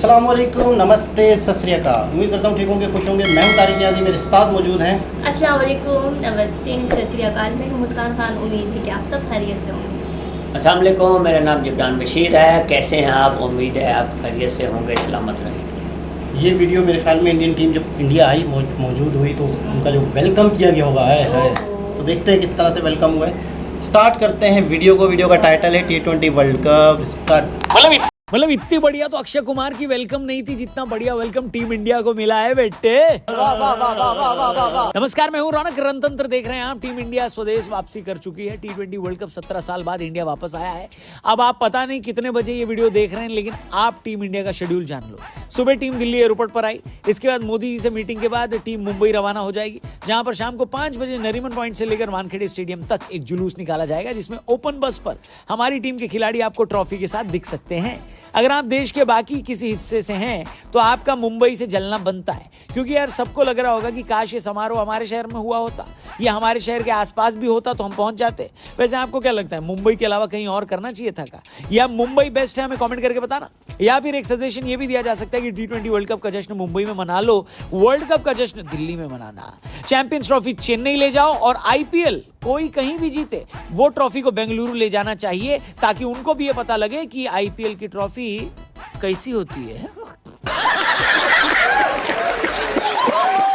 अस्सलाम वालेकुम, नमस्ते, सत श्री अकाल। उम्मीद करता हूँ ठीक होंगे, खुश होंगे। मैं हूँ तारिक नियाज़ी, मेरे साथ मौजूद हैं। अस्सलाम वालेकुम, नमस्ते, सत श्री अकाल। मैं हूँ मुस्कान खान। उम्मीद है कि आप सब खैरियत से होंगे। अस्सलाम वालेकुम, मेरा नाम जिब्रान बशीर है। कैसे हैं आप? उम्मीद है आप खैरियत से होंगे, सलामत रहेंगे। ये वीडियो मेरे ख्याल में इंडियन टीम जब इंडिया आई मौजूद हुई तो उनका जो वेलकम किया गया होगा है तो देखते हैं किस तरह से वेलकम हुआ है। स्टार्ट करते हैं वीडियो को। वीडियो का टाइटल है T20 वर्ल्ड कप स्टार्ट। मतलब इतनी बढ़िया तो अक्षय कुमार की वेलकम नहीं थी जितना बढ़िया वेलकम टीम इंडिया को मिला है बेटे। नमस्कार, मैं हूँ रौनक। रणतंत्र देख रहे हैं आप। टीम इंडिया स्वदेश वापसी कर चुकी है। T20 वर्ल्ड कप 17 साल बाद इंडिया वापस आया है। अब आप पता नहीं कितने बजे ये वीडियो देख रहे हैं, लेकिन आप टीम इंडिया का शेड्यूल जान लो। सुबह टीम दिल्ली एयरपोर्ट पर आई। इसके बाद मोदी जी से मीटिंग के बाद टीम मुंबई रवाना हो जाएगी, जहां पर शाम को 5 बजे नरीमन पॉइंट से लेकर वानखेड़े स्टेडियम तक एक जुलूस निकाला जाएगा, जिसमें ओपन बस पर हमारी टीम के खिलाड़ी आपको ट्रॉफी के साथ दिख सकते हैं। अगर आप देश के बाकी किसी हिस्से से हैं तो आपका मुंबई से जलना बनता है, क्योंकि यार सबको लग रहा होगा कि काश ये समारोह हमारे शहर में हुआ होता, या हमारे शहर के आसपास भी होता तो हम पहुंच जाते। वैसे आपको क्या लगता है, मुंबई के अलावा कहीं और करना चाहिए था का, या मुंबई बेस्ट है? हमें कमेंट करके बताना। या फिर एक सजेशन ये भी दिया जा सकता है कि T20 वर्ल्ड कप का जश्न मुंबई में मना लो, वर्ल्ड कप का जश्न दिल्ली में मनाना। चैंपियंस ट्रॉफी चेन्नई ले जाओ और IPL कोई कहीं भी जीते वो ट्रॉफी को बेंगलुरु ले जाना चाहिए, ताकि उनको भी ये पता लगे कि IPL की ट्रॉफी कैसी होती है।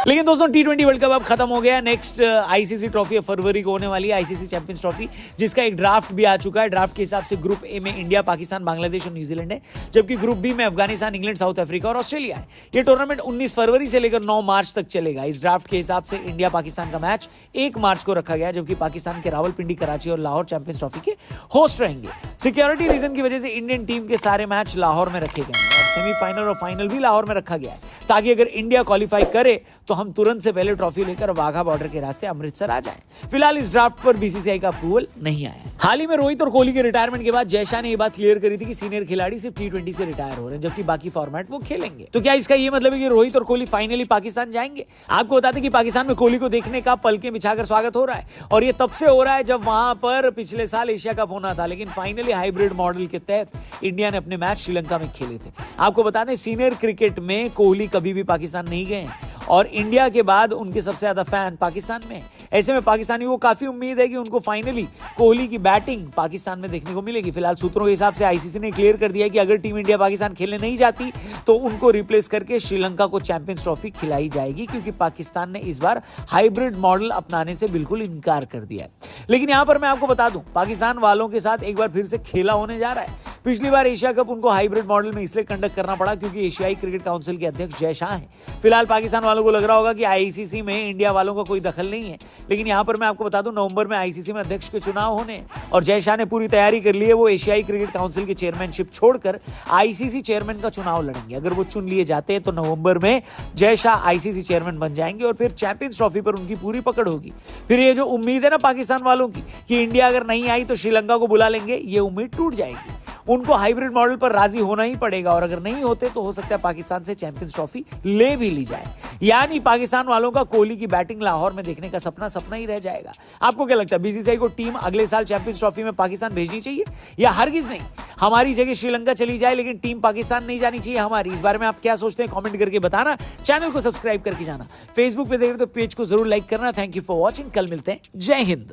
लेकिन दोस्तों, T20 वर्ल्ड कप अब खत्म हो गया। नेक्स्ट ICC ट्रॉफी अब फरवरी को होने वाली है, ICC चैंपियंस ट्रॉफी, जिसका एक ड्राफ्ट भी आ चुका है। ड्राफ्ट के हिसाब से ग्रुप ए में इंडिया, पाकिस्तान, बांग्लादेश और न्यूजीलैंड है, जबकि ग्रुप बी में अफगानिस्तान, इंग्लैंड, साउथ अफ्रीका और ऑस्ट्रेलिया है। ये टूर्नामेंट 19 फरवरी से लेकर 9 मार्च तक चलेगा। इस ड्राफ्ट के हिसाब से इंडिया पाकिस्तान का मैच 1 मार्च को रखा गया, जबकि पाकिस्तान के रावलपिंडी, कराची और लाहौर चैंपियंस ट्रॉफी के होस्ट रहेंगे। सिक्योरिटी रीजन की वजह से इंडियन टीम के सारे मैच लाहौर में रखे गए हैं और सेमीफाइनल और फाइनल भी लाहौर में रखा गया है, ताकि अगर इंडिया क्वालिफाई करे तो हम तुरंत से पहले ट्रॉफी लेकर वाघा बॉर्डर के रास्ते अमृतसर आ जाएं। फिलहाल इस ड्राफ्ट पर BCCI का अप्रूवल नहीं आया है। हाल ही में रोहित और कोहली के रिटायरमेंट के बाद जय शाह ने यह बात क्लियर करी थी कि सीनियर खिलाड़ी सिर्फ T20 से रिटायर हो रहे हैं, जबकि बाकी फॉर्मेट वो खेलेंगे। तो क्या इसका ये मतलब है कि रोहित और कोहली फाइनली पाकिस्तान जाएंगे? आपको बता दें कि पाकिस्तान में कोहली को देखने का पलकें बिछाकर स्वागत हो रहा है, और ये तब से हो रहा है जब वहां पर पिछले साल एशिया कप होना था, लेकिन फाइनली हाइब्रिड मॉडल के तहत इंडिया ने अपने मैच श्रीलंका में खेले थे। आपको बता दें, सीनियर क्रिकेट में कोहली कभी भी पाकिस्तान नहीं गए, और इंडिया के बाद उनके सबसे ज्यादा फैन पाकिस्तान में। ऐसे में पाकिस्तानियों को काफी उम्मीद है कि उनको फाइनली कोहली की बैटिंग पाकिस्तान में देखने को मिलेगी। फिलहाल सूत्रों के हिसाब से ICC ने क्लियर कर दिया कि अगर टीम इंडिया पाकिस्तान खेलने नहीं जाती तो उनको रिप्लेस करके श्रीलंका को चैंपियंस ट्रॉफी खिलाई जाएगी, क्योंकि पाकिस्तान ने इस बार हाइब्रिड मॉडल अपनाने से बिल्कुल इनकार कर दिया है। लेकिन यहां पर मैं आपको बता दूं, पाकिस्तान वालों के साथ एक बार फिर से खेला होने जा रहा है। पिछली बार एशिया कप उनको हाइब्रिड मॉडल में इसलिए कंडक्ट करना पड़ा क्योंकि एशियाई क्रिकेट काउंसिल के अध्यक्ष जय शाह हैं। फिलहाल पाकिस्तान वालों को लग रहा होगा कि ICC में इंडिया वालों का कोई दखल नहीं है, लेकिन यहां पर मैं आपको बता दूं, नवंबर में ICC में अध्यक्ष के चुनाव होने, और जय शाह ने पूरी तैयारी कर ली है। वो एशियाई क्रिकेट काउंसिल की चेयरमैनशिप छोड़कर ICC चेयरमैन का चुनाव लड़ेंगे। अगर वो चुन लिए जाते हैं तो नवंबर में जय शाह ICC चेयरमैन बन जाएंगे, और फिर चैंपियंस ट्रॉफी पर उनकी पूरी पकड़ होगी। फिर ये जो उम्मीद है ना पाकिस्तान वालों की कि इंडिया अगर नहीं आई तो श्रीलंका को बुला लेंगे, ये उम्मीद टूट जाएगी। उनको हाइब्रिड मॉडल पर राजी होना ही पड़ेगा, और अगर नहीं होते तो हो सकता है पाकिस्तान से चैंपियंस ट्रॉफी ले भी ली जाए। यानी पाकिस्तान वालों का कोहली की बैटिंग लाहौर में देखने का सपना ही रह जाएगा। आपको क्या लगता है, BCCI को टीम अगले साल चैंपियंस ट्रॉफी में पाकिस्तान भेजनी चाहिए, या हरगिज नहीं, हमारी जगह श्रीलंका चली जाए लेकिन टीम पाकिस्तान नहीं जानी चाहिए हमारी? इस बारे में आप क्या सोचते हैं, कमेंट करके बताना। चैनल को सब्सक्राइब करके जाना। फेसबुक पे देख रहे तो पेज को जरूर लाइक करना। Thank you for watching. कल मिलते हैं। जय हिंद।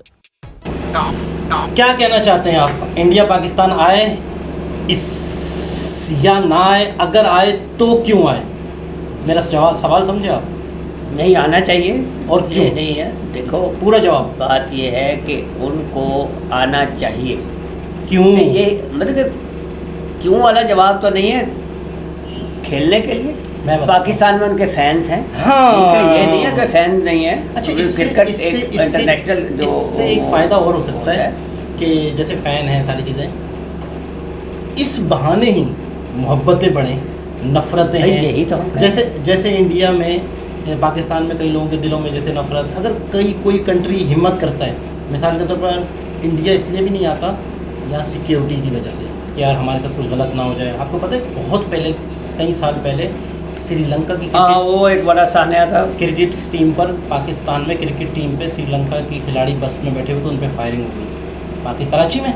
क्या कहना चाहते हैं आप? इंडिया पाकिस्तान आए इस या ना आए? अगर आए तो क्यों आए? मेरा सवाल समझे आप? नहीं आना चाहिए। और क्यों? ये नहीं है, देखो पूरा जवाब। बात ये है कि उनको आना चाहिए। क्यों? ये मतलब कि क्यों वाला जवाब तो नहीं है, खेलने के लिए। पाकिस्तान में उनके फैंस हैं। हाँ, ये नहीं है कि फैंस नहीं है। अच्छा, क्रिकेट एक इंटरनेशनल जो इससे एक फ़ायदा और हो सकता है कि जैसे फ़ैन हैं, सारी चीज़ें, इस बहाने ही मोहब्बतें बढ़ें, नफ़रतें हैं। यही तो जैसे इंडिया में, पाकिस्तान में कई लोगों के दिलों में जैसे नफ़रत, अगर कोई कंट्री हिम्मत करता है, मिसाल के तौर पर इंडिया इसलिए भी नहीं आता यहाँ सिक्योरिटी की वजह से कि यार हमारे साथ कुछ गलत ना हो जाए। आपको पता है बहुत पहले, कई साल पहले श्रीलंका की वो एक बड़ा सान्या था क्रिकेट टीम पर, पाकिस्तान में क्रिकेट टीम पे श्रीलंका की खिलाड़ी बस में बैठे हुए तो उन पर फायरिंग हो गई। बाकी कराची में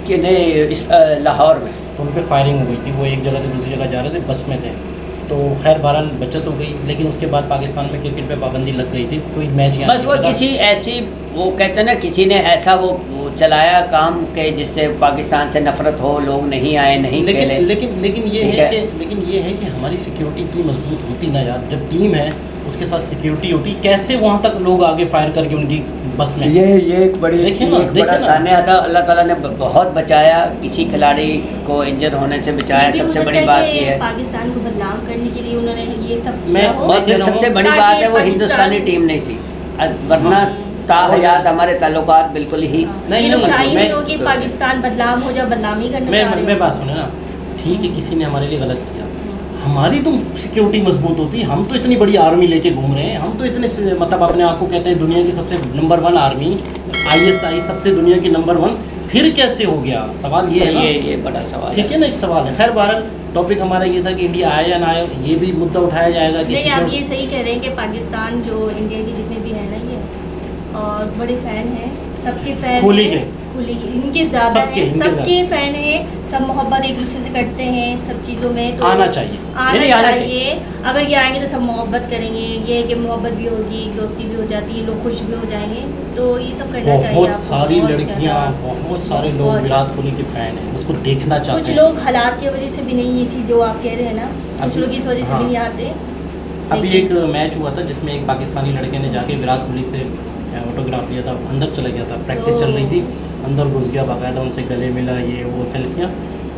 कि नहीं, इस लाहौर में तो उन पर फायरिंग हो गई थी। वो एक जगह से दूसरी जगह जा रहे थे, बस में थे। तो खैर बहरहाल बचत हो गई, लेकिन उसके बाद पाकिस्तान में क्रिकेट पे पाबंदी लग गई थी। कोई मैच यहाँ बस वो किसी ऐसी, वो कहते हैं ना, किसी ने ऐसा वो चलाया काम के जिससे पाकिस्तान से नफरत हो, लोग नहीं आए, नहीं खेले। लेकिन ये है कि हमारी सिक्योरिटी इतनी मजबूत होती ना यार, जब टीम है उसके साथ सिक्योरिटी होती, कैसे वहाँ तक लोग आगे फायर करके उनकी बस में। ये एक बड़ी बड़ा सानिया था। अल्लाह ताला ने बहुत बचाया, किसी खिलाड़ी को इंजर होने से बचाया। सबसे बड़ी बात ये है पाकिस्तान को बदनाम करने के लिए उन्होंने ये सब और फिर सबसे बड़ी बात है वो हिंदुस्तानी टीम नहीं थी, वरना ताहयात हमारे ताल्लुकात बिल्कुल ही नहीं चाहिए हो कि पाकिस्तान बदनाम हो जाए, बदनामी करना चाह रहे हो। मैं बात सुने ना, ठीक है किसी ने हमारे लिए गलत किया, हमारी तो सिक्योरिटी मजबूत होती। हम तो इतनी बड़ी आर्मी लेके घूम रहे हैं, हम तो इतने मतलब अपने आप को कहते हैं दुनिया की सबसे नंबर 1 आर्मी, ISI सबसे दुनिया की नंबर 1, फिर कैसे हो गया? सवाल ये है ना, ये बड़ा सवाल, ठीक है ना, एक सवाल है। खैर बहरहाल टॉपिक हमारा ये था कि इंडिया आए या ना आए, ये भी मुद्दा उठाया जाएगा कि नहीं, आप ये सही कह रहे हैं कि पाकिस्तान जो इंडिया के जितने भी हैं ना ये और बड़े फैन हैं, सबके फैन खोली के इनके ज़्यादा हैं, सबके फ़ैन हैं, सब मोहब्बत एक दूसरे से करते हैं सब चीज़ों में। तो आना चाहिए। अगर ये आएंगे तो सब मोहब्बत करेंगे, ये है कि मोहब्बत भी होगी, दोस्ती भी हो जाती है, लोग खुश भी हो जाएंगे, तो ये सब करना चाहिए। बहुत सारी लड़कियां, बहुत सारे लोग विराट कोहली के फ़ैन हैं, उसको देखना चाहते हैं। कुछ लोग हालात की वजह से भी नहीं, इसी जो आप कह रहे हैं ना, कुछ लोग इस वजह से भी नहीं आते। अभी एक मैच हुआ था जिसमें एक पाकिस्तानी लड़के ने जाके विराट कोहली से ऑटोग्राफ लिया था, अंदर चला गया था, प्रैक्टिस चल रही थी, अंदर घुस गया, बाकायदा उनसे गले मिला, ये वो सेल्फियाँ,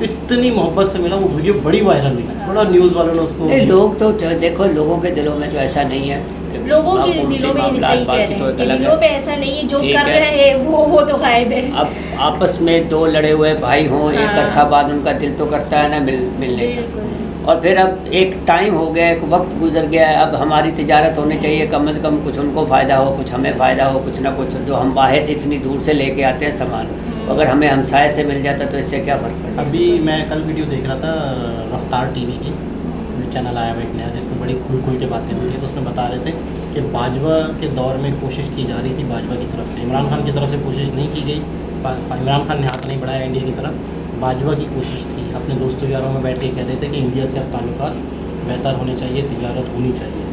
इतनी मोहब्बत से मिला, वो वीडियो बड़ी वायरल हुई, बड़ा न्यूज़ वालों ने उसको। लोग तो देखो, लोगों के दिलों में तो ऐसा नहीं है, लोगों के दिलों में सही कह रहे हैं कि दिलों में ऐसा नहीं है, जो कर रहे हैं वो तो गायब है। अब आपस में दो लड़े हुए भाई हों, एक अरसा बाद उनका दिल तो करता है ना मिलने का, और फिर अब एक टाइम हो गया, एक वक्त गुजर गया है, अब हमारी तिजारत होनी चाहिए, कम से कम कुछ उनको फ़ायदा हो, कुछ हमें फ़ायदा हो, कुछ ना कुछ जो हम बाहर से इतनी दूर से लेके आते हैं सामान, अगर हमें हमसाये से मिल जाता तो इससे क्या फ़र्क पड़ता। अभी मैं कल वीडियो देख रहा था रफ्तार TV की, चैनल आया हुआ एक नया जिसमें बड़ी खुल के बातें होती हैं, तो उसमें बता रहे थे कि बाजवा के दौर में कोशिश की जा रही थी बाजवा की तरफ से, इमरान खान की तरफ से कोशिश नहीं की गई, इमरान खान ने हाथ नहीं बढ़ाया इंडिया की तरफ, बाजवा की कोशिश थी, अपने दोस्तों यारों में बैठ के कहते थे कि इंडिया से अब ताल्लुकात बेहतर होने चाहिए, तिजारत होनी चाहिए,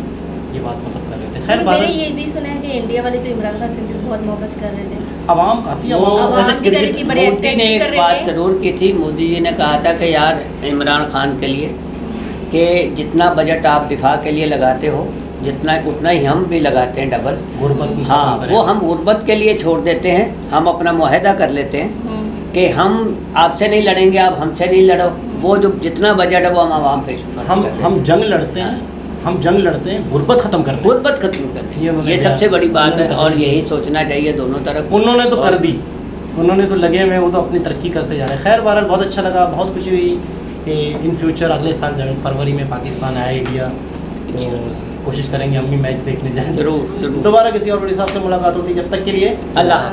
ये बात मतलब कर रहे थे। खैर मैंने ये भी सुना है कि इंडिया वाले तो इमरान खान से भी बहुत मोहब्बत कर रहे थे, आवाम काफ़ी मोदी ने एक बात ज़रूर की थी, मोदी जी ने कहा था कि यार इमरान खान के लिए कि जितना बजट आप दिफा के लिए लगाते हो उतना ही हम भी लगाते हैं, डबल गुर्बत। हाँ, वो हम गुर्बत के लिए छोड़ देते हैं, हम अपना मुआहदा कर लेते हैं कि हम आपसे नहीं लड़ेंगे, आप हमसे नहीं लड़ो, वो जो जितना बजट है वो हम आवाम पे हम जंग लड़ते हैं, हम जंग लड़ते हैं, गुर्बत ख़त्म करते हैं, गुर्बत खत्म करते हैं, ये सबसे बड़ी बात है, और यही सोचना चाहिए दोनों तरफ। उन्होंने तो कर दी, उन्होंने तो लगे हुए, वो तो अपनी तरक्की करते जा रहे हैं। खैर बहरहाल बहुत अच्छा लगा, बहुत खुशी हुई कि इन फ्यूचर अगले साल जब फरवरी में पाकिस्तान आए इंडिया, तो कोशिश करेंगे हम भी मैच देखने जाएं। जरूर दोबारा किसी और बड़े साहब से मुलाकात होती है, जब तक के लिए अल्लाह।